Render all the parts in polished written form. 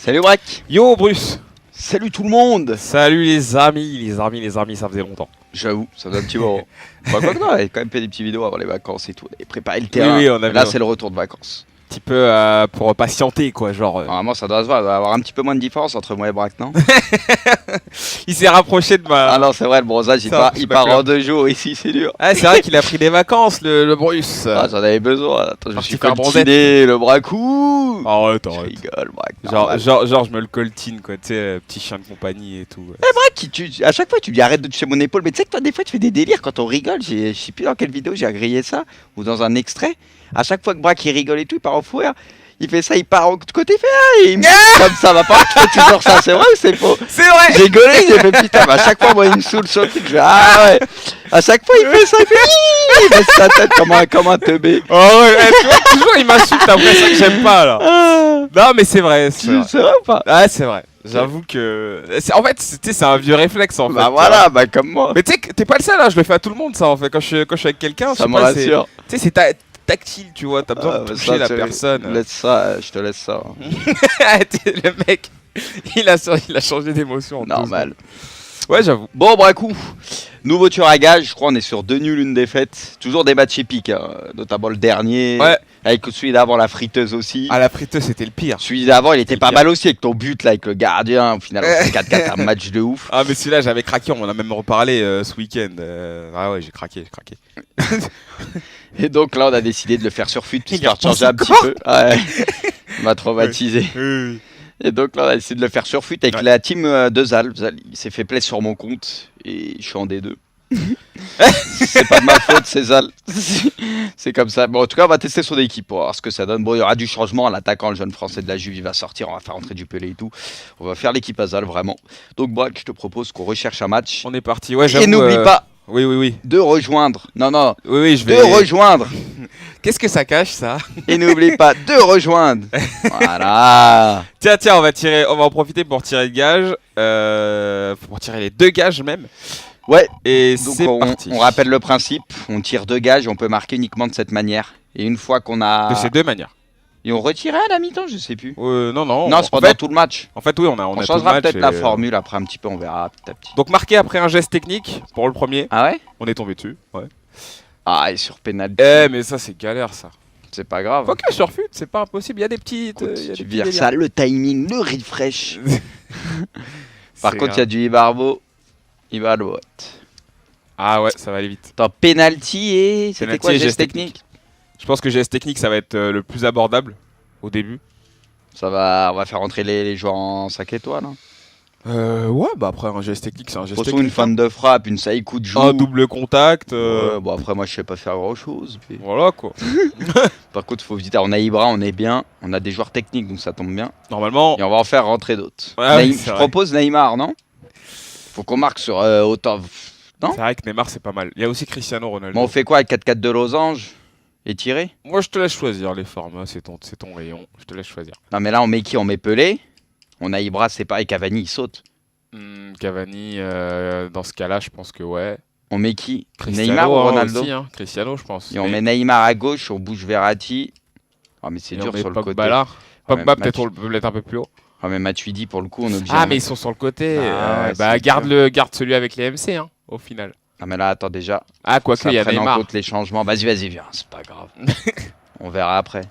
Salut Brack. Yo Bruce. Salut tout le monde. Salut les amis, ça faisait longtemps. J'avoue, ça faisait un petit moment. Bah quoi que non, on avait quand même fait des petites vidéos avant les vacances et tout. On avait préparé le terrain. Oui, on avait... Là c'est le retour de vacances. Un petit peu pour patienter quoi, genre. Normalement ça doit se voir, il doit y avoir un petit peu moins de différence entre moi et Brack, non? Il s'est rapproché de ma... Ah non c'est vrai, le bronzage il part en 2 jours ici, c'est dur. Ah c'est vrai qu'il a pris des vacances le Bruce. Ah j'en avais besoin, attends je me suis faire coltiné le Bracou. Arrête, Je arrête. rigole Brack. Genre je me le coltine quoi, tu sais, petit chien de compagnie et tout. Eh Brack, à chaque fois tu dis arrête de toucher mon épaule, mais tu sais que toi des fois tu fais des délires quand on rigole, je sais plus dans quelle vidéo j'ai agrillé ça, ou dans un extrait, à chaque fois que Brack il rigole et tout, il part en fou rire. Il fait ça, il part en côté, il fait ah, et il me dit comme ça, va pas, tu fais toujours ça, c'est vrai ou c'est faux? C'est vrai. J'ai gueulé, j'ai fait putain, mais à chaque fois moi il me saoule sur le truc, je fais ah ouais, à chaque fois il fait ça, il fait il baisse sa tête comme un teubé. Oh ouais, tu vois, toujours il m'insulte après ça que j'aime pas là. Non mais c'est vrai, C'est vrai ou pas? Ah c'est vrai. J'avoue que... En fait, c'est un vieux réflexe en fait. Bah voilà, bah comme moi. Mais tu sais que t'es pas le seul, hein, je le fais à tout le monde ça en fait. Quand je suis avec quelqu'un, Ça me rassure. Tu sais, c'est tactile, tu vois, t'as besoin de toucher la personne. Laisse ça, je te laisse ça. Le mec, il a changé d'émotion. Normal. Ouais, j'avoue. Bon, Bracou, nouveau tueur à gage, je crois on est sur 2 nuls, 1 défaite. Toujours des matchs épiques, hein, notamment le dernier. Ouais. Avec celui d'avant, la friteuse aussi. Ah, la friteuse, c'était le pire. Celui d'avant, il était pas mal aussi avec ton but là, avec le gardien. Au final, on fait 4-4, un match de ouf. Ah, mais celui-là, j'avais craqué, on en a même reparlé ce week-end. Ah ouais, j'ai craqué. Et donc là, on a décidé de le faire sur FUT, histoire de changer un petit peu. Ouais. Il m'a traumatisé. Oui. Et donc là, on a décidé de le faire sur FUT avec la team de Zal. Zal, il s'est fait plaisir sur mon compte et je suis en D2. C'est pas de ma faute, c'est Zal. C'est comme ça. Bon, en tout cas, on va tester son équipe pour voir ce que ça donne. Bon, il y aura du changement. L'attaquant, le jeune français de la Juve, il va sortir. On va faire rentrer du Pelé et tout. On va faire l'équipe à Zal, vraiment. Donc, Brack, je te propose qu'on recherche un match. On est parti, ouais, Et n'oublie pas oui. de rejoindre. Non. Oui, je vais. De rejoindre. Qu'est-ce que ça cache, ça? Et n'oublie pas de rejoindre. Voilà. Tiens, on va en profiter pour tirer le gage. Pour tirer les 2 gages même. Ouais. Et Donc c'est parti. on rappelle le principe. On tire 2 gages. On peut marquer uniquement de cette manière. Et une fois qu'on a. De ces 2 manières. Et on retirait à la mi-temps, je sais plus. Non. Non, c'est pendant tout le match. En fait, oui, on a changera peut-être la formule après un petit peu, on verra petit à petit. Donc marqué après un geste technique pour le premier. Ah ouais? On est tombé dessus. Ouais. Ah, et sur penalty. Mais ça c'est galère ça. C'est pas grave. Ok, sur FUT, c'est pas impossible. Il y a des petites. Écoute, tu vires ça, le timing, le refresh. Par contre, il y a du Ibarbo. Il va à droite. Ah ouais, ça va aller vite. Attends, penalty et. C'était quoi, geste technique? Je pense que geste technique, ça va être le plus abordable au début. Ça va, on va faire rentrer les joueurs en 5 étoiles. Hein. Ouais, bah après un geste technique, c'est un geste technique. Une fin de frappe, une saï coup de joue. Un double contact. Ouais, bon après moi je sais pas faire grand chose. Mais... Voilà quoi. Par contre, faut visiter. On a Ibra, on est bien. On a des joueurs techniques donc ça tombe bien. Normalement. Et on va en faire rentrer d'autres. Ouais, je propose Neymar, non? Faut qu'on marque sur autant. Non? C'est vrai que Neymar c'est pas mal. Il y a aussi Cristiano Ronaldo. Bon, on fait quoi avec 4-4 de losange? Et tirer? Moi je te laisse choisir les formats, c'est ton rayon, je te laisse choisir. Non mais là on met qui? On met Pelé. On a Ibra, c'est pareil, Cavani il saute. Cavani, dans ce cas-là je pense que ouais. On met qui? Cristiano, Neymar ou Ronaldo aussi, hein. Cristiano je pense. Et on met Neymar à gauche, on bouge Verratti. Ah mais c'est dur sur le côté. Pogba peut-être on peut mettre un peu plus haut. Ah mais Matuidi pour le coup on est obligé. Ah mais ils sont sur le côté. Garde celui avec les MC hein, au final. Ah mais là attends déjà. Ah quoique il y a Neymar. En compte les changements. Vas-y viens, c'est pas grave. On verra après.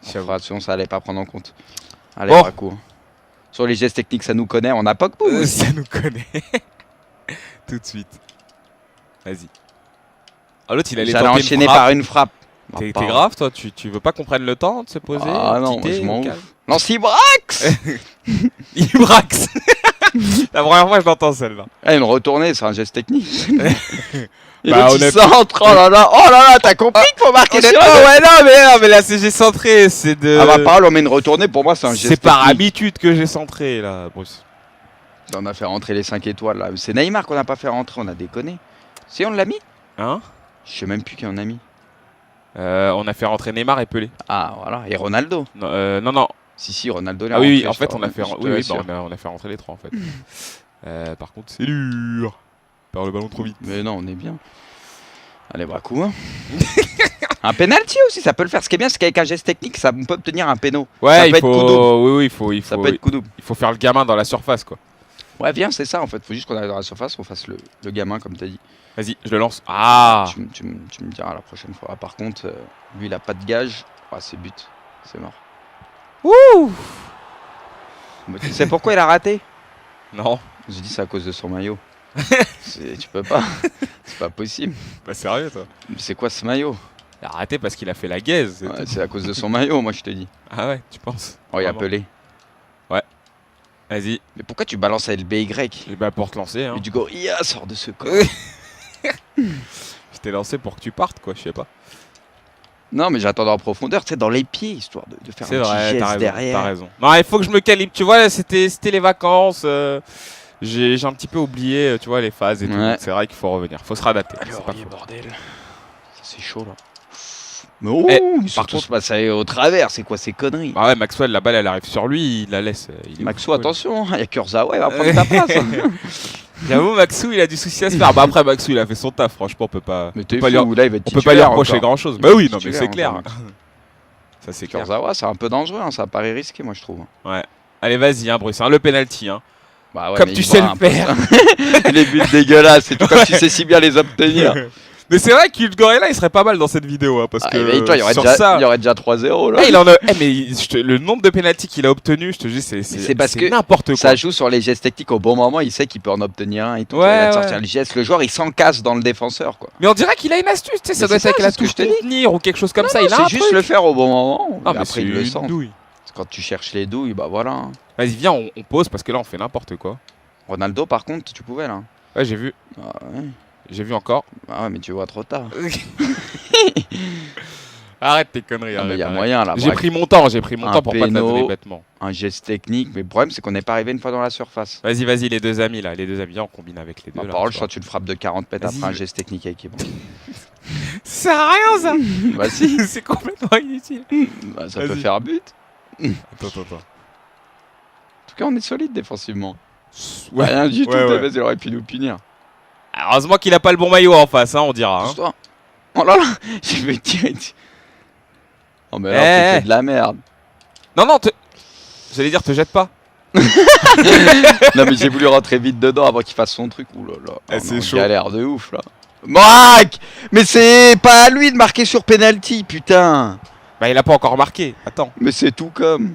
Sinon ça allait pas prendre en compte. Allez bon. Braco. Sur les gestes techniques ça nous connaît, on a Pogba ça nous connaît. Tout de suite. Vas-y. Ah l'autre il allait tenter enchaîner par une frappe. T'es grave toi, tu veux pas qu'on prenne le temps de se poser? Ah non, je m'en ouf. Lance Ibrax. Ibrax. La première fois je l'entends celle-là. Une retournée, c'est un geste technique. Et bah, on centre, oh là là, t'as compris qu'il faut marquer des non mais là c'est j'ai centré, c'est de... Ah ma parole, on met une retournée, pour moi c'est un geste technique. C'est par habitude que j'ai centré là, Bruce. On a fait rentrer les 5 étoiles là. C'est Neymar qu'on n'a pas fait rentrer, on a déconné. Si on l'a mis? Hein? Je sais même plus qui on a mis. On a fait rentrer Neymar et Pelé. Ah voilà, et Ronaldo. Non. Si, Ronaldo l'a rentré. Oui, en fait on a fait on a fait rentrer les 3 en fait. Par contre c'est dur. Perd le ballon trop vite. Mais non, on est bien. Allez, Bracou. Hein. Un penalty aussi, ça peut le faire. Ce qui est bien, c'est qu'avec un geste technique, ça on peut obtenir un péno. Ouais, ça il peut être coup double. faut. Oui, Ça peut être coup double. il faut faire le gamin dans la surface, quoi. Ouais, viens, c'est ça en fait. Faut juste qu'on aille dans la surface, qu'on fasse le gamin, comme t'as dit. Vas-y, je le lance. Ah. Tu me diras la prochaine fois. Ah, par contre, lui, il a pas de gage. Ah, c'est but. C'est mort. Ouh. Mais tu sais pourquoi il a raté? Non. Je dis c'est à cause de son maillot. Tu peux pas. C'est pas possible. Bah sérieux, toi. Mais c'est quoi ce maillot? Il a arrêté parce qu'il a fait la gaze. c'est Ouais, tout. c'est à cause de son maillot, moi je te dis. Ah ouais, tu penses? Oh, il a Vraiment. Pelé. Vas-y. Mais pourquoi tu balances à LBY? Et bah pour te lancer, hein. Et du gorilla sort de ce corps. Je t'ai lancé pour que tu partes, quoi, je sais pas. Non, mais j'attendais en profondeur, tu sais, dans les pieds, histoire de faire C'est un petit vrai, geste t'as derrière. raison. Non, il faut que je me calibre. Tu vois, c'était les vacances. J'ai un petit peu oublié, tu vois, les phases et tout. Ouais. Donc C'est vrai qu'il faut revenir. Faut se réadapter. Allez, c'est pas Aurier, faux. bordel. Ça, c'est chaud là. Mais oh, Eh, ils par sont tous passés au travers, c'est quoi ces conneries? Ah ouais, Maxwell, la balle, elle arrive sur lui, il la laisse. Il est Maxou, fou, attention, il y a Kurzawa, il va prendre ta place. Hein. J'avoue, Maxou, il a du souci à se faire. Bah après, Maxou, il a fait son taf. Franchement, on peut pas. Mais on t'es peut pas lui- fou, là il va être on peut pas lui titulaire reprocher encore. grand chose. Il Bah va oui, être non, mais titulaire c'est clair. encore. Ça, c'est clair. Kurzawa, c'est un peu dangereux, hein, ça paraît risqué, moi je trouve. Allez, vas-y, hein, Bruce, hein, le penalty. Hein. Bah ouais, Comme mais tu il sais voit le un peu faire. ça. Les buts dégueulasses, et tout comme tu sais si bien les obtenir. Mais c'est vrai que Gorilla, il serait pas mal dans cette vidéo. Hein, parce Ah, que mais toi, il y aurait sur déjà, ça. il y aurait déjà 3-0 là. Eh, il en a... mais le nombre de pénaltys qu'il a obtenu, je te dis, c'est parce que n'importe quoi. Ça joue sur les gestes techniques au bon moment, il sait qu'il peut en obtenir un et tout. Ouais, Il va te ouais. sortir le geste, le joueur il s'encasse dans le défenseur quoi. Mais on dirait qu'il a une astuce, tu sais, ça Mais doit c'est être avec ça, la c'est ce que touche je te dis. contenir ou quelque chose comme ça. Il a C'est un juste truc. le faire au bon moment. Ah, et mais après c'est il le une sent. douille. Quand tu cherches les douilles, bah voilà. hein. Vas-y, viens, on pause parce que là, on fait n'importe quoi. Ronaldo par contre, tu pouvais là. Ouais, j'ai vu. Ah ouais, J'ai vu encore. ah ouais mais tu vois trop tard. Arrête tes conneries. Ah, mais arrête, il y a arrête. moyen là. J'ai bref. pris mon temps Un pour pas te la péno. donner bêtement. Un geste technique, mais le problème c'est qu'on n'est pas arrivé une fois dans la surface. Vas-y, les deux amis là, viens, on combine avec les deux. Ma là, parole, tu je vois. crois que tu le frappes de 40 mètres Vas-y. après un geste technique avec bon. Ça sert à rien ça. Bah si, C'est complètement inutile. bah, ça peut Vas-y. faire but. Attends. En tout cas, on est solide défensivement. Ouais. Rien du tout, ouais. Tevez, il aurait pu nous punir. Heureusement qu'il a pas le bon maillot en face, hein, on dira. Hein. Pousse-toi. Oh là là, je vais tirer dessus. Oh mais là, Eh, tu eh. fais de la merde. Non, j'allais dire, te jette pas. Non mais j'ai voulu rentrer vite dedans avant qu'il fasse son truc. Ouh là là, Eh, c'est chaud. galère de ouf là. Mike, mais c'est pas à lui de marquer sur penalty, putain. Bah, il a pas encore marqué. Attends. Mais c'est tout comme.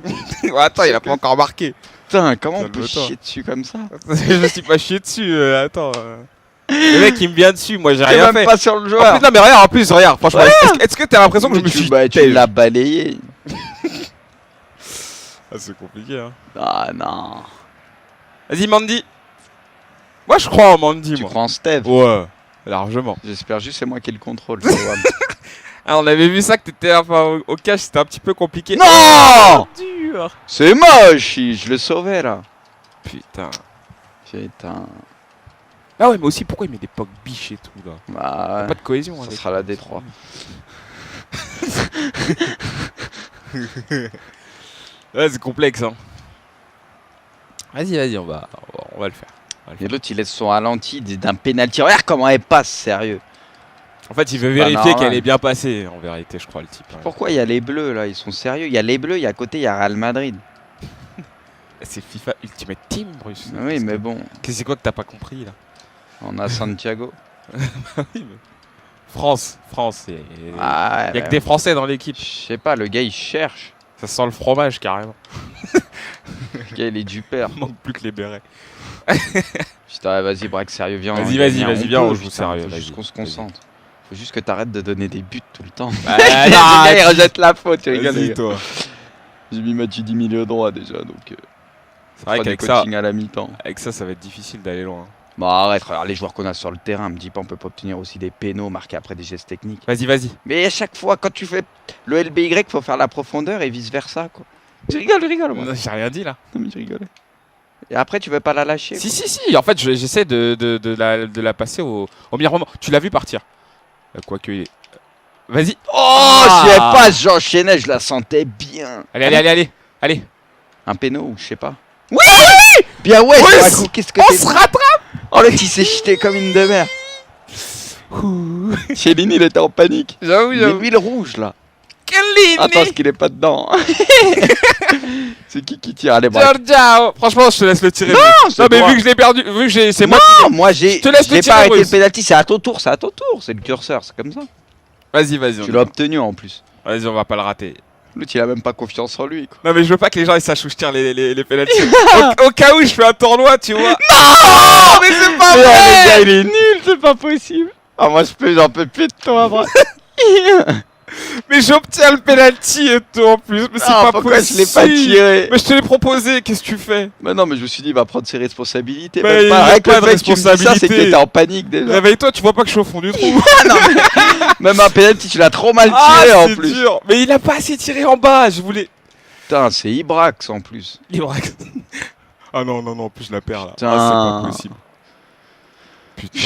Attends, il a pas encore marqué. Putain, comment on peut Calme-toi. chier dessus comme ça? Je me suis pas chié dessus. Attends. Le mec, il me vient dessus. Moi, j'ai T'es rien même fait. pas sur le En joueur. plus, non, mais regarde, franchement, Ouais. est-ce que t'as l'impression que je Mais me tu, suis. bah, tu têche l'as balayé. Ah, c'est compliqué, hein. Ah non. Vas-y, Mandy. Moi, je crois en Mandy, Tu moi. crois en Steve? Ouais, largement. J'espère juste c'est moi qui ai le contrôle. ça va. Ah, on avait vu ça que t'étais. Enfin, au cash, c'était un petit peu compliqué. Non, Dur. c'est moche. Je le sauvais là. Putain. Putain. Ah ouais, mais aussi, pourquoi il met des pocs biches et tout, là? Bah, ouais. Pas de cohésion, hein, Ça les sera la D3. Ouais, c'est complexe, hein. Vas-y, on va le faire. Et l'autre il laisse son ralenti d'un pénalty. Regarde comment elle passe, sérieux. En fait, il veut C'est pas vérifier normal. qu'elle est bien passée, en vérité, je crois, le type. hein. Pourquoi il y a les bleus là? Ils sont sérieux. Il y a les bleus, il y a à côté, il y a Real Madrid. C'est FIFA Ultimate Team, Bruce. Oui, mais bon, C'est quoi que t'as pas compris, là? on a Santiago. Oui, mais... France, c'est... Ah, Il y a que des Français dans l'équipe. Je sais pas, le gars il cherche. Ça sent le fromage, carrément. Le gars il est du père. Il manque plus que les bérets. Putain, vas-y, Braque, sérieux, viens. Vas-y, on viens, on peut, joue putain, sérieux, Faut vas-y, juste qu'on se vas-y. concentre. Faut juste que t'arrêtes de donner des buts tout le temps. Ah, Le non, gars il rejette la faute, tu rigoles. Vas-y, toi. J'ai mis Mathieu 10 milieu droit déjà, donc C'est fera vrai des qu'avec ça, coachings à la mi-temps. ça va être difficile d'aller loin. Bon arrête, regarde les joueurs qu'on a sur le terrain, me dis pas on peut pas obtenir aussi des pénaux marqués après des gestes techniques. Vas-y. Mais à chaque fois quand tu fais le LBY, faut faire la profondeur et vice versa quoi. Je rigole moi. Non, j'ai rien dit, là. Non mais je rigolais. Et après tu veux pas la lâcher. Si. En fait, j'essaie de la passer au meilleur moment. Tu l'as vu partir. Quoique, il est... Vas-y. Oh, j'y ai pas, j'enchaînais, je la sentais bien. Allez. Un péno ou je sais pas. Oui. Bien ouais, Oui, Draco, qu'est-ce que On t'es. se rattrape. Oh le petit s'est jeté comme une de mer. Chiellini, il était en panique. J'avoue, Mais j'avoue. lui, le rouge, là. Chiellini. Attends, est-ce qu'il est pas dedans? C'est qui tire? Allez, bref. Giorgio. Franchement, je te laisse le tirer. Non, non c'est mais toi. vu que je l'ai perdu, vu que j'ai, c'est moi. Non, moi, j'ai te laisse le pas tirer, arrêté le Bruce. penalty. C'est à ton tour, c'est à ton tour. C'est le curseur, c'est comme ça. Vas-y, vas-y. Tu l'as obtenu en plus. Vas-y, on va pas le rater. L'autre, il a même pas confiance en lui, quoi. Non mais je veux pas que les gens ils sachent où je tire les pénaltys. Au cas où je fais un tournoi, tu vois. Non, mais c'est pas mais vrai. le gars, il est nul, c'est pas possible. Ah, moi, j'en peux plus de toi, moi. Mais j'obtiens le penalty et tout en plus. Mais c'est Ah, pas pourquoi possible. je l'ai pas tiré? Mais je te l'ai proposé, qu'est-ce que tu fais? Mais non, mais je me suis dit, il va prendre ses responsabilités. Mais Même il pas, a rien que pas le de fait que tu me dis ça, c'est que responsabilité. t'étais en panique déjà. Réveille-toi, tu vois pas que je suis au fond du trou. Même un penalty, tu l'as trop mal tiré en c'est plus. dur. Mais il a pas assez tiré en bas, je voulais. Putain, c'est Ibrax en plus. Librax. Ah non, non, non, en plus je la perds là. Putain. Ah, c'est pas possible. Putain.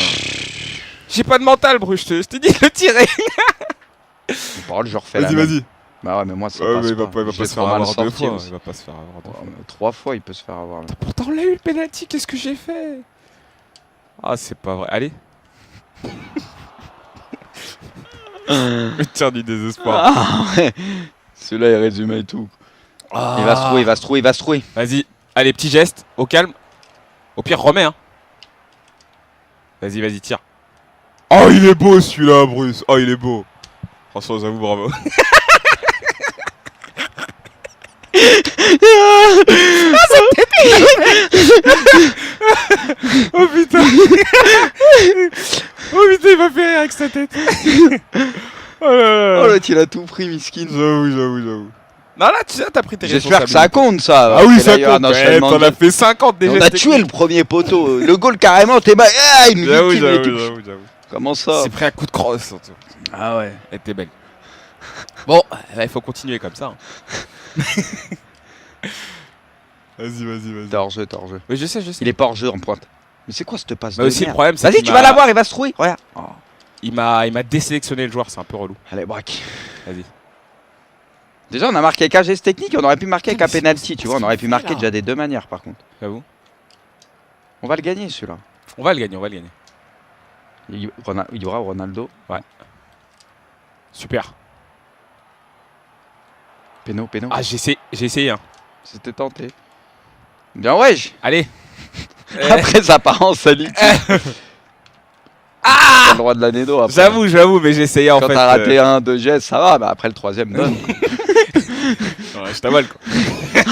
J'ai pas de mental, Bruce, je t'ai dit de le tirer. Par je refais la Vas-y, même. vas-y. Bah ouais, mais moi, ça Ouais, passe mais il va pas. pas J'ai se trop faire mal avoir deux sorti fois. aussi. Il va pas se faire avoir deux fois. Ouais, mais 3 fois, il peut se faire avoir. Là. Pourtant, on l'a eu le penalty, qu'est-ce que j'ai fait? Ah, c'est pas vrai. Allez. Le tir du désespoir. Ah ouais. Celui-là, il résume et tout. Ah. Il va se trouver, il va se trouver, il va se trouver. Vas-y. Allez, petit geste, au calme. Au pire, remets, hein. Vas-y, vas-y, tire. Oh, il est beau celui-là, Bruce. Oh, il est beau. François, j'avoue, bravo. Oh putain. Oh putain, il m'a fait rire avec sa tête. Oh là là. Oh l'autre, il a tout pris, miskin. J'avoue. Non, là, tu sais, t'as pris tes J'espère que ça compte, ça. Ah oui, Après, ça d'ailleurs, compte. un enchaînement T'en de- as fait 50 déjà. On a tué le premier poteau. Le goal, carrément, t'es mal. Ah, une victime et tout. J'avoue. Comment ça? C'est pris un coup de crosse, surtout. Ah ouais. Elle était belle. Bon, il faut continuer comme ça. hein. Vas-y. T'es hors jeu, t'es hors jeu. Oui, je sais. Il est pas hors jeu en pointe. Mais c'est quoi cette passe Mais de aussi, le merde? problème, c'est Vas-y, qu'il tu m'a- vas l'avoir, il va se trouver. Regarde. Oh. Il m'a désélectionné le joueur, c'est un peu relou. Allez, braque. Vas-y. Déjà, on a marqué avec un geste technique, on aurait pu marquer avec un Putain, mais penalty, c'est- tu vois. On aurait pu c'est marquer là. déjà des deux manières, par contre. J'avoue. On va le gagner, celui-là. On va le gagner. Ibra ou Ronaldo. Super. Péno. Ah, j'ai essayé. Hein. C'était tenté. Bien, wesh. Allez. Après, ça part en solitude. T'as le droit de l'année d'eau après. J'avoue, mais j'ai essayé en Quand fait. t'as raté un, deux gestes, ça va, mais après le troisième donne. Ouais, je t'avale quoi.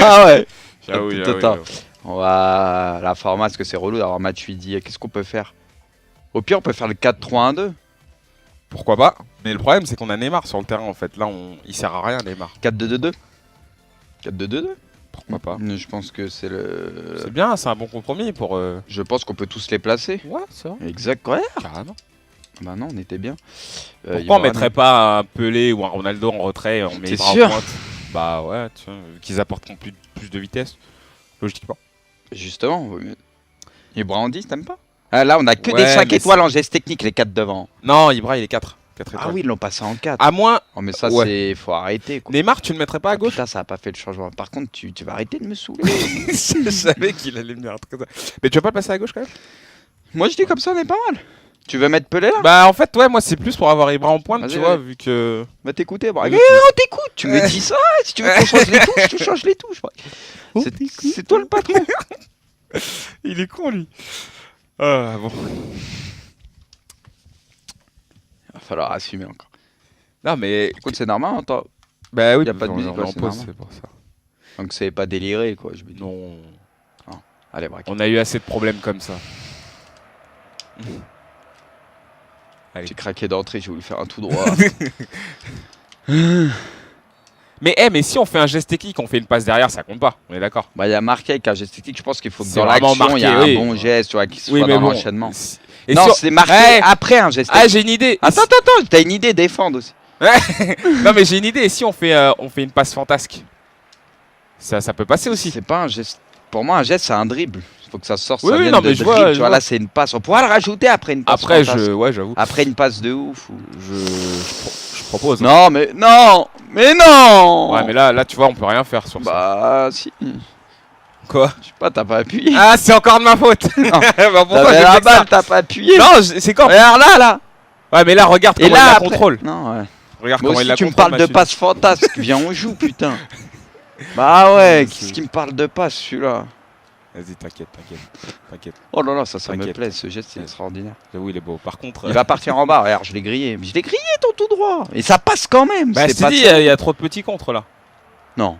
Ah ouais. J'avoue. On va. La format, parce que c'est relou d'avoir Matuidi. Qu'est-ce qu'on peut faire? Au pire, on peut faire le 4-3-1-2. Pourquoi pas? Mais le problème, c'est qu'on a Neymar sur le terrain en fait. Là, il sert à rien, Neymar. 4-2-2-2. 4-2-2-2. Pourquoi pas? Je pense que c'est le. C'est bien, c'est un bon compromis pour. Je pense qu'on peut tous les placer. Ouais, c'est vrai. Exact, ouais. Carrément. Bah non, on était bien. Pourquoi on mettrait pas un Pelé ou un Ronaldo en retrait, on met T'es Ibra en sûr? pointe? Bah ouais, tu vois, vu qu'ils apporteront plus de vitesse. Logiquement. Justement, vaut mieux. Et Brandy, t'aimes pas? Ah, là, on a que Ouais, des 5 mais étoiles en geste technique, les 4 devant. Non, Ibra il est 4. 4 étoiles. Ah oui, ils l'ont passé en 4. À moins. Oh, mais ça, Ouais. c'est. Faut arrêter, quoi. Neymar, tu le mettrais pas à gauche? Putain, ça a pas fait le changement. Par contre, tu vas arrêter de me saouler. Je savais qu'il allait me dire un truc comme ça. Mais tu vas pas le passer à gauche quand même? Moi, je dis comme ça, on est pas mal. Tu veux mettre Pelé là? Bah en fait, ouais, moi c'est plus pour avoir Ibra en pointe, Vas-y, tu vois, vas-y. vu que. Va t'écouter. Bah, Oui, on t'écoute. Tu me dis ça. Si tu veux qu'on change les touches, tu changes les touches. C'est toi le patron. Il est con lui. Ah bon. Il va falloir assumer encore. Non mais. Par contre, c'est normal, hein, toi. Bah oui, y a pas de musique, on est ouais, en c'est pause, normal. c'est pour ça. Donc, c'est pas déliré, quoi. Je me dis. Non. Allez, braque. On a eu assez de problèmes comme ça. Allez. J'ai craqué d'entrée, j'ai voulu faire un tout droit. Mais si on fait un geste technique, on fait une passe derrière, ça compte pas. On est d'accord. Bah, il y a marqué avec un geste technique. Je pense qu'il faut que C'est dans vraiment l'action, il y a marqué, un oui. bon geste, tu vois, qui soit Oui, mais dans bon. l'enchaînement. Et Non, si on- c'est marqué Ouais. après un geste Ah, technique. j'ai une idée. Attends, t'as une idée, défendre aussi. Non mais j'ai une idée. Et si on fait une passe fantasque, ça peut passer aussi. C'est pas un geste. Pour moi, un geste, c'est un dribble. Il faut que ça sorte. Oui, ça oui, vienne non, de mais je dribble, vois, tu je vois, vois. là, c'est une passe. On pourra le rajouter après une passe. Après, fantasque. ouais, j'avoue. Après une passe de ouf. Je propose. Non, mais non. Ouais, mais là, tu vois, on peut rien faire sur ça. Bah, si. Quoi? Je sais pas, t'as pas appuyé. Ah, c'est encore de ma faute. Non. Bah, pourquoi T'avais j'ai la fait que ça? balle, t'as pas appuyé. Non, c'est quand? Regarde là. Ouais, mais là, regarde Et comment là, il la après... contrôle. Non, ouais. Regarde Moi comment il aussi, la tu me contrôle. parles de passe fantasque. Viens, on joue, putain. Bah ouais, qu'est-ce qui me parle de passe, celui-là? Vas-y, t'inquiète. Oh là là, ça me T'inquiète. plaît, ce geste, c'est extraordinaire. J'avoue, il est beau. Par contre. Il va partir en bas, regarde, je l'ai grillé. Mais je l'ai grillé, ton tout droit. Et ça passe quand même. Bah, je c'est t'ai pas dit, il ça. y a trop de petits contres là. Non.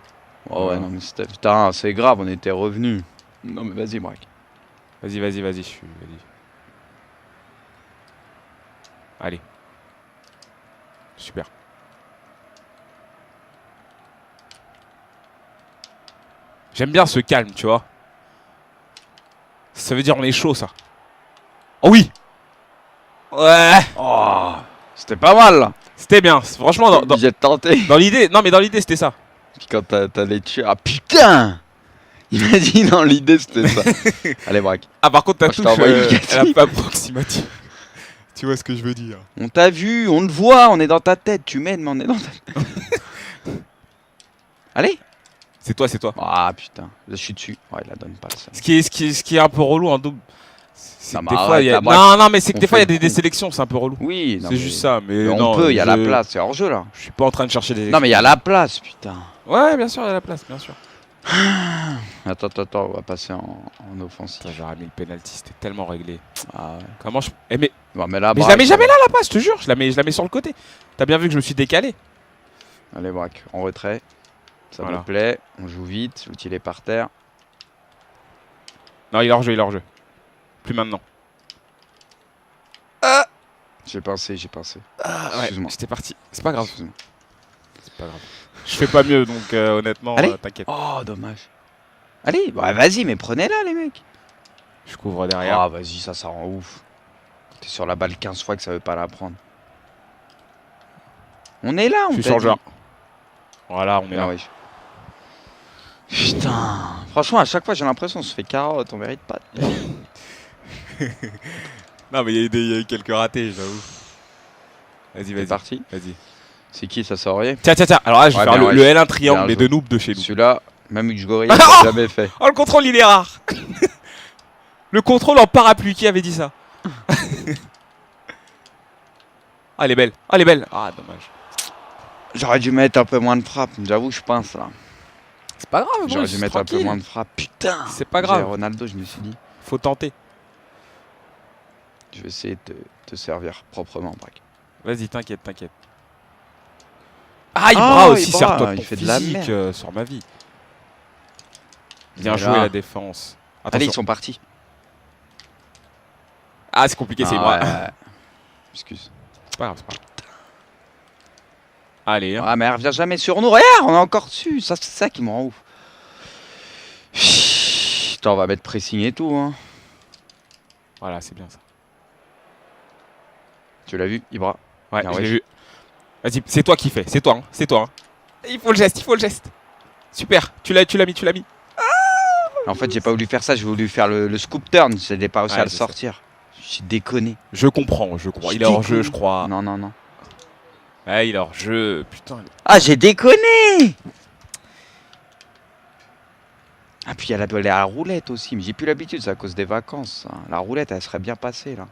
Oh ouais, non, mais c'était... Putain, c'est grave, on était revenus. Non, mais vas-y, Braque. Vas-y, je suis. Vas-y. Allez. Super. J'aime bien ce calme, tu vois. Ça veut dire on est chaud, ça. Oh oui. Ouais. Oh, c'était pas mal, là. C'était bien. Franchement, J'ai tenté. dans l'idée. Non, mais dans l'idée, c'était ça. Puis quand t'allais tuer... Ah, putain. Il m'a dit, dans l'idée, c'était ça. Allez, Braque. Ah, par contre, ta Moi, je touche, t'envoie une elle a pas approximative. Tu vois ce que je veux dire. On t'a vu, on te voit, on est dans ta tête. Tu m'aides, mais on est dans ta tête. Allez. C'est toi. Ah, putain. Je suis dessus. Ouais, il la donne pas, ça. Ce qui est un peu relou en double. C'est Non, que mais des fois, arrête, il y a... là, Non, mais c'est que on des fois, il y a fait le des con. sélections, c'est un peu relou. Oui, non, C'est mais- juste ça, mais mais non. on peut, il y a la place, c'est hors jeu, là. Je suis pas en train de chercher des... Non, mais il y a la place, putain. Ouais, bien sûr, il y a la place, bien sûr. Attends, on va passer en offensive. Putain, j'aurais mis le penalty, c'était tellement réglé. Ah ouais. Comment je... Eh, mais Bon, mais là, je la mets jamais là, la passe, je te jure. Je la mets sur le côté. T'as bien vu que je me suis décalé. Allez, Braque, en retrait. Ça Voilà. me plaît. On joue vite. L'outil est par terre. Non, il est hors jeu. Plus maintenant. J'ai pensé. Ouais, Excuse-moi. c'était parti. C'est pas grave. Excuse-moi. C'est pas grave. Je fais pas mieux, donc honnêtement, Allez. t'inquiète. Oh, dommage. Allez, bah, vas-y, mais prenez-la, les mecs. Je couvre derrière. Ah, vas-y, ça rend ouf. T'es sur la balle 15 fois que ça veut pas la prendre. On est là, on Je suis t'a changeur. dit. Voilà, on est Ah, là. oui. Putain. Franchement, à chaque fois, j'ai l'impression qu'on se fait carotte. On mérite pas. Non, mais il y a eu quelques ratés, j'avoue. C'est Vas-y. parti. Vas-y. C'est qui, ça saurier? Tiens. Alors là, je vais Ouais, faire bien, le ouais. L1 triangle, Bien mais joué. de noob de chez nous. Celui-là, même Uxgori, il l'a jamais fait. Oh, le contrôle, il est rare. Le contrôle en parapluie, qui avait dit ça? Ah, elle est belle. Ah, dommage. J'aurais dû mettre un peu moins de frappe. J'avoue, je pense là. C'est pas grave, J'aurais dû mettre un peu moins de frappe. Putain. C'est pas grave. J'ai Ronaldo, je me suis dit. Faut tenter. Je vais essayer de te servir proprement, Braque. Vas-y, t'inquiète. Ah, Ibra aussi, Ibra, sers-toi de il ton fait de la physique merde. sur ma vie. Bien Mais joué là- la défense. Allez, Attention. ils sont partis. Ah, c'est compliqué, c'est Ibra. ouais. Excuse. C'est pas grave. Allez, hein. Ah, mais elle revient jamais sur nous. Regarde, on est encore dessus. Ça, c'est ça qui me rend ouf. Putain, on va mettre pressing et tout. Hein. Voilà, c'est bien ça. Tu l'as vu, Ibra? Ouais, Bien, je ouais. l'ai vu. Vas-y, c'est toi qui fais. C'est toi. Il faut le geste. Super, tu l'as mis. En fait, j'ai pas voulu faire ça. J'ai voulu faire le scoop turn. J'ai pas réussi Ouais, à le c'est ça. sortir. J'ai déconné. Je comprends. Il est hors jeu, je crois. Non. Ouais, il est hors jeu. Putain. Ah, j'ai déconné! Ah, puis il y a la roulette aussi. Mais j'ai plus l'habitude, c'est à cause des vacances. Ça. La roulette, elle serait bien passée là.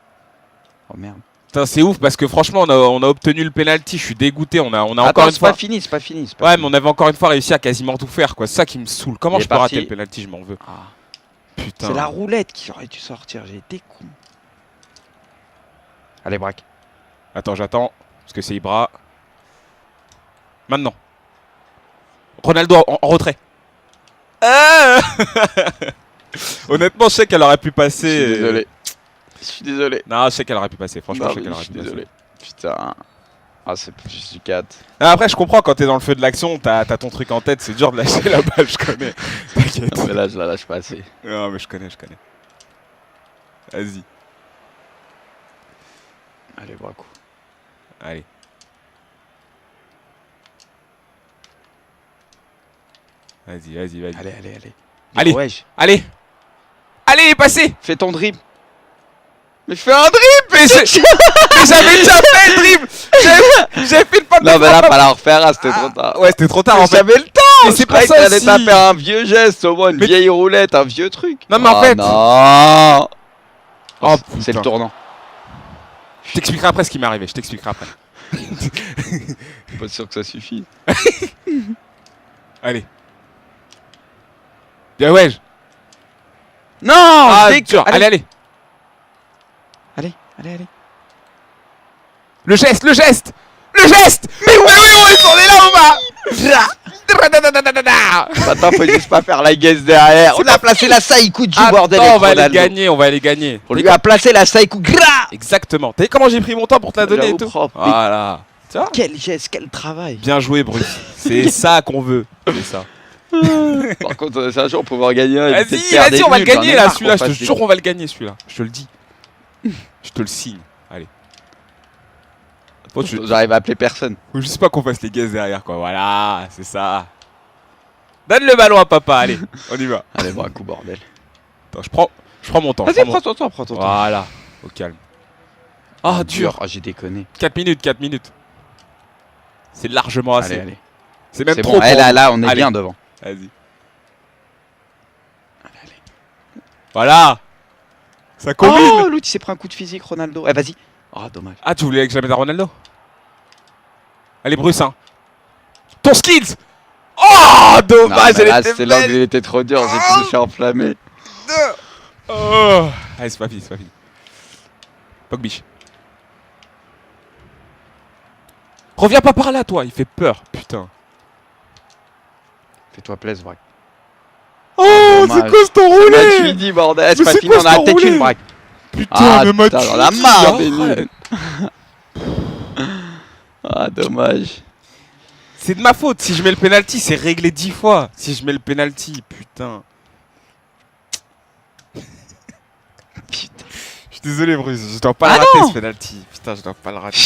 Oh merde. Putain, c'est ouf parce que franchement, on a obtenu le penalty. Je suis dégoûté. On a Attends, encore une c'est fois. pas fini. Ouais, mais on avait encore une fois réussi à quasiment tout faire, quoi. C'est ça qui me saoule. Comment Il je est peux rater parti. le penalty? Je m'en veux. Ah. Putain. C'est la roulette qui aurait dû sortir. J'ai été con. Allez, Braque. Attends, j'attends. Parce que c'est Ibra. Maintenant. Ronaldo en retrait. Honnêtement, je sais qu'elle aurait pu passer. Je suis désolé. Non, je sais qu'elle aurait pu passer. Franchement, Non, je sais mais qu'elle je aurait suis pu passer. désolé. Putain. Ah, c'est plus du 4. Après, je comprends quand t'es dans le feu de l'action, t'as ton truc en tête, c'est dur de lâcher la balle, je connais. T'inquiète. Mais là, je la lâche pas assez. Non, mais je connais. Vas-y. Allez, Braco. Allez. Vas-y. Allez. Allez. Wesh. Allez, il est passé. Fais ton dribble. Mais fais un dribble. Mais j'avais déjà fait le dribble. J'ai fait le pas de Non, mais là, frappe. pas la refaire, là, c'était trop tard. Ouais, c'était trop tard en Mais fait. j'avais le temps. Mais Je c'est pour croyais que ça t'allais aussi. taper un vieux geste, au moins une Mais- vieille roulette, un vieux truc. Non, mais en Ah, fait- Non. Oh, C'est putain. le tournant. Je t'expliquerai après ce qui m'est arrivé, je t'expliquerai après. Pas sûr que ça suffit. Allez. Bien ouais. Non, Ah, dès que- dur. Allez, allez. allez, allez, allez. Le geste, le geste. Le geste. Mais oui, on est tourné là ou pas? Maintenant, faut juste pas faire la guesse derrière. On a placé la Saikou du bordel. Attends, avec on va aller Ronaldo. gagner, on va aller gagner. On lui a placé la Saikou. Gras. Exactement. T'as vu comment j'ai pris mon temps pour te la donner et J'avoue tout? propre. Voilà. Tu vois? Quel geste, quel travail. Bien joué, Bruce. C'est ça qu'on veut. C'est ça. Par contre, c'est un jour pour pouvoir gagner. un, éviter de Vas-y, faire vas-y, des on va le nuls, j'en ai gagner là, marre celui-là. qu'on Je te fasse des- jure, on va le gagner celui-là. Je te le dis. Je te le signe. Allez. Bon, J'arrive à appeler personne. faut juste pas qu'on fasse les guesses derrière, quoi. Voilà, c'est ça. Donne le ballon à papa, allez, on y va. Allez, bon, un coup, bordel. Attends, je prends mon temps. Vas-y, prends ton temps, prends ton temps. Voilà, au calme. Ah, dur. Ah, j'ai déconné. 4 minutes, 4 minutes. C'est largement assez. Allez, allez. C'est même C'est trop bon, pour eh, là, nous. là, on est Allez. bien devant. Vas-y. Voilà. Ça combine. Oh, l'autre, il s'est pris un coup de physique, Ronaldo. Eh, vas-y. Oh, dommage. Ah, tu voulais que je la mette à Ronaldo? Allez, Bruce, hein. Ton skills. Oh, dommage, Non, mais là, elle était c'était l'angle, belle. il était trop dur. J'ai tout laissé enflammé. Oh. Allez, c'est pas fini, c'est pas fini. Pogbiche. Reviens pas par là, toi, il fait peur, putain. Fais-toi plaisir, Braque. Oh, dommage. c'est quoi ce temps Tu roulé? dis, bordel. C'est Mais pas c'est fini, quoi on ce a temps peut-être roulé? une, Braque. Putain, Ah, mais putain, j'en ai marre, des arrête. nuls. Ah, dommage. C'est de ma faute, si je mets le penalty, c'est réglé 10 fois. Si je mets le penalty, putain. Putain. Je suis désolé, Bruce, je dois pas Ah le rater non. ce penalty. Putain, je dois pas le rater.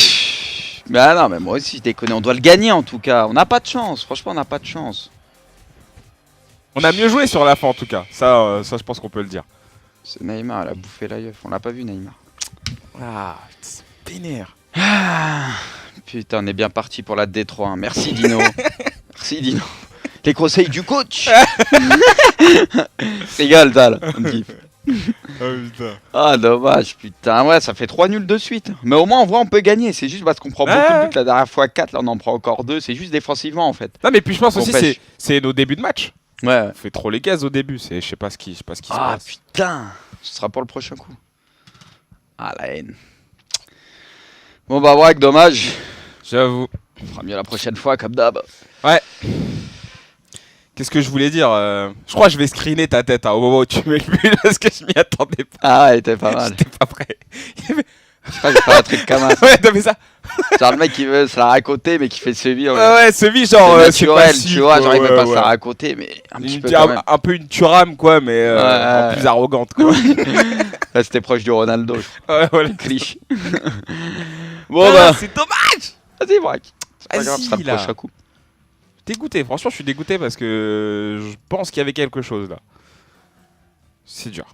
Bah non, mais moi aussi, je déconne. On doit le gagner en tout cas. On n'a pas de chance. Franchement, on n'a pas de chance. On a mieux joué sur la fin en tout cas. Ça, je pense qu'on peut le dire. C'est Neymar, elle a bouffé la yeuf. On l'a pas vu, Neymar. Ah, c'est pénère. Ah, putain, on est bien parti pour la D3. Hein. Merci, Dino. Merci, Dino. Les conseils du coach. Rigole, Tal. On kiffe. Oh putain. Ah, dommage, putain. Ouais, ça fait 3 nuls de suite. Mais au moins, en vrai, on peut gagner. C'est juste parce qu'on prend beaucoup de buts. La dernière fois, 4. Là, on en prend encore 2. C'est juste défensivement, en fait. Non, mais puis je pense On aussi pêche. c'est nos débuts de match. Ouais. On fait trop les gaz au début. Je sais pas ce qui se Ah, passe. putain. Ce sera pour le prochain coup. Ah, la haine. Bon, bah, ouais, dommage. J'avoue. On fera mieux la prochaine fois, comme d'hab. Qu'est-ce que je voulais dire Je crois que je vais screener ta tête hein, au moment où tu mets le but parce que je m'y attendais pas. Ah, ouais, elle était pas mal. J'étais pas prêt. Je crois que j'ai fait un truc comme ça. Ouais, non, mais ça. Genre le mec qui veut se la raconter, mais qui fait séville. Ouais, celui genre. C'est c'est naturel, facile, tu vois. quoi, Genre, il veut ouais, pas se la ouais. raconter, mais un petit peu Un, quand même. un peu une turam quoi, mais Ouais. en plus arrogante quoi. Là, c'était proche du Ronaldo, je crois. Ouais, voilà. Cliché. Bon, Ah, bah, c'est dommage. vas-y, braque. C'est pas Vas-y, grave, ce sera le là. prochain coup. Dégoûté, franchement, je suis dégoûté parce que je pense qu'il y avait quelque chose là. C'est dur.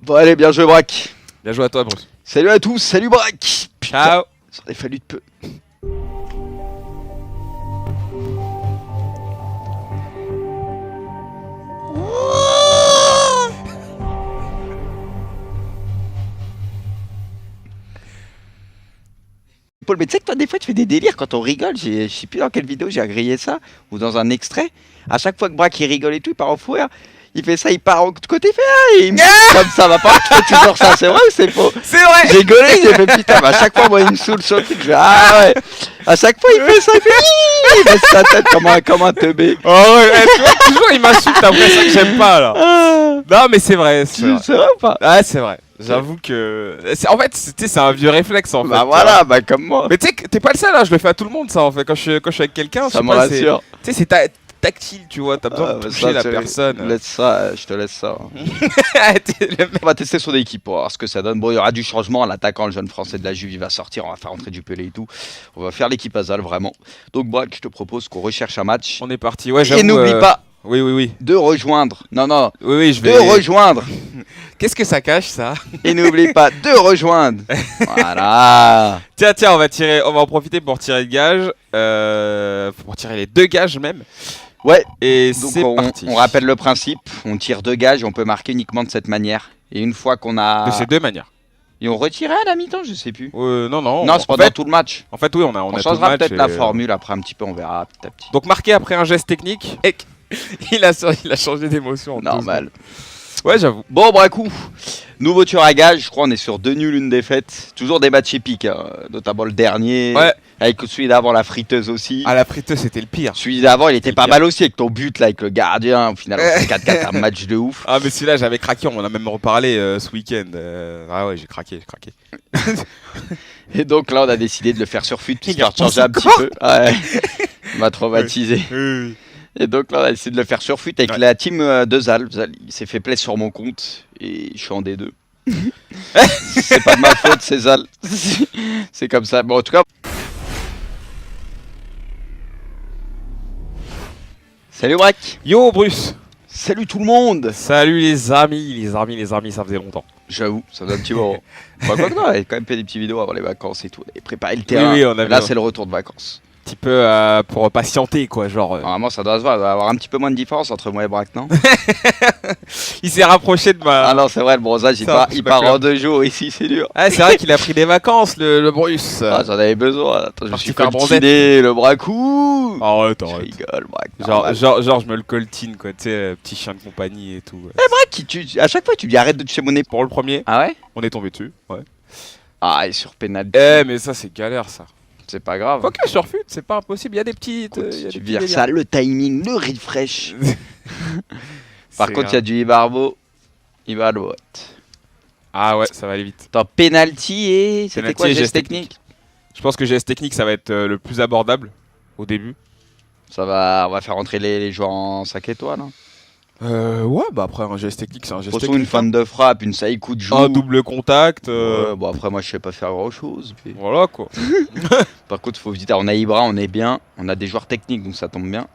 Bon, allez, bien joué, braque. Bien joué à toi, Bruce. Salut à tous, salut, braque. Putain, Ciao. ça aurait fallu de peu. Paul, mais tu sais que toi, des fois, tu fais des délires quand on rigole. Je sais plus dans quelle vidéo j'ai agréé ça, ou dans un extrait. À chaque fois que Braque il rigole et tout, il part en fou rire. Il fait ça, il part en côté, il fait ah, et il me dit comme ça, va pas, tu fais toujours ça, c'est vrai ou c'est faux? C'est vrai. J'ai rigolé, j'ai fait putain, mais à chaque fois, moi, il me saoule sur le truc, je fais ah ouais. À chaque fois, il fait ça, il fait Hi il baisse sa tête comme un teubé. Oh ouais, tu vois, toujours il m'insulte après ça que j'aime pas là. Ah, Non, mais c'est vrai. C'est vrai. c'est vrai ou pas? Ah, c'est vrai. J'avoue que. En fait, c'est un vieux réflexe en fait. Bah tu voilà, vois. bah comme moi. Mais tu sais que t'es pas le seul, hein, je le fais à tout le monde ça en fait. Quand je suis avec quelqu'un, je Ça sais me pas, c'est. rassure. Tu sais, c'est tactile, tu vois. T'as besoin Ah, de bah, toucher ça, la tu- personne. Laisse ça, je te laisse ça. T'es le mec. On va tester son équipe pour voir ce que ça donne. Bon, il y aura du changement. L'attaquant, le jeune français de la Juve, il va sortir. On va faire rentrer du Pelé et tout. On va faire l'équipe Azal, vraiment. Donc, Braque, je te propose qu'on recherche un match. On est parti. Ouais, j'avoue. Et n'oublie pas Oui, oui, oui. de rejoindre. Non, non, Oui, oui, je de vais. rejoindre. Qu'est-ce que ça cache ça? Et n'oublie pas de rejoindre. Voilà. Tiens, on va en profiter pour tirer le gage. Pour tirer les 2 gages même. Ouais. Et Donc, c'est parti. on rappelle le principe. On tire 2 gages. On peut marquer uniquement de cette manière. Et une fois qu'on a. De ces 2 manières. Ils ont retiré à la mi-temps, je sais plus. Non, non. Non, c'est pendant tout le match. En fait, oui, on On a tout le changera match peut-être la et- formule après un petit peu, on verra petit à petit. Donc marqué après un geste technique. Et il a changé d'émotion. en 2 Normal. secondes. Ouais, j'avoue. Bon, coup, nouveau tueur à gage, je crois on est sur 2 nuls, 1 défaite. Toujours des matchs épiques, hein, notamment le dernier. Ouais. Avec celui d'avant, la friteuse aussi. À la friteuse, c'était le pire. Celui d'avant, il était C'est pas bien. mal aussi avec ton but là, avec le gardien. Au final, on fait 4-4, un match de ouf. Ah, mais celui-là, j'avais craqué. On en a même reparlé ce week-end. Ah ouais, j'ai craqué. Et donc là, on a décidé de le faire sur FUT, Il y histoire de changer repense un petit peu. Ouais. Il m'a traumatisé. Oui. Et donc là, on a décidé de le faire sur FUT avec Ouais. la team de Zal. Zal, il s'est fait plaisir sur mon compte et je suis en D2. C'est pas de ma faute, c'est Zal. C'est comme ça. Bon, en tout cas. Salut Brack. Yo, Bruce. Salut tout le monde. Salut les amis, ça faisait longtemps. J'avoue, ça fait un petit moment. Bah, quoi que non, on avait quand même fait des petites vidéos avant les vacances et tout. On avait préparé le terrain. Oui, on avait- Là, c'est le retour de vacances. Un petit peu pour patienter, quoi. Genre, Normalement, ça doit se voir. Il doit y avoir un petit peu moins de différence entre moi et Brack, non? il s'est rapproché de ma. Ah non, c'est vrai, le bronzage, il Ça, part, c'est il pas part clair. en 2 jours ici, c'est dur. Ah, c'est vrai qu'il a pris des vacances, le Bruce. Ah, j'en avais besoin. Attends, je me Parti suis faire coltiné le bracou. Arrête, Je arrête. rigole, Brack. Genre, je me le coltine, quoi. Tu sais, petit chien de compagnie et tout. Ouais. Brack, à chaque fois, tu dis arrête de toucher mon épaule. Pour le premier, Ah ouais? on est tombé dessus. Ouais. Ah, et sur pénalty. Mais ça, c'est galère, ça. C'est pas grave. Quoique, sur FUT, c'est pas impossible. Il y a des petites. Écoute, il y a tu des petits vires délires. ça, le timing, le refresh. Par C'est contre, il y a du Ibarbo. Il va à droite. Ah ouais, ça va aller vite. Attends, penalty et. C'était Penalty quoi, et geste geste technique? Je pense que GS technique, ça va être le plus abordable au début. Ça va, on va faire entrer les joueurs en 5 étoiles. Hein. Ouais, bah après un geste technique, c'est un geste Surtout technique. une fan de frappe, une saï coup de joue. Un double contact. Ouais, bon, après, moi, je sais pas faire grand chose. Voilà quoi. Par contre, faut se dire, on a Ibra, on est bien. On a des joueurs techniques, donc ça tombe bien.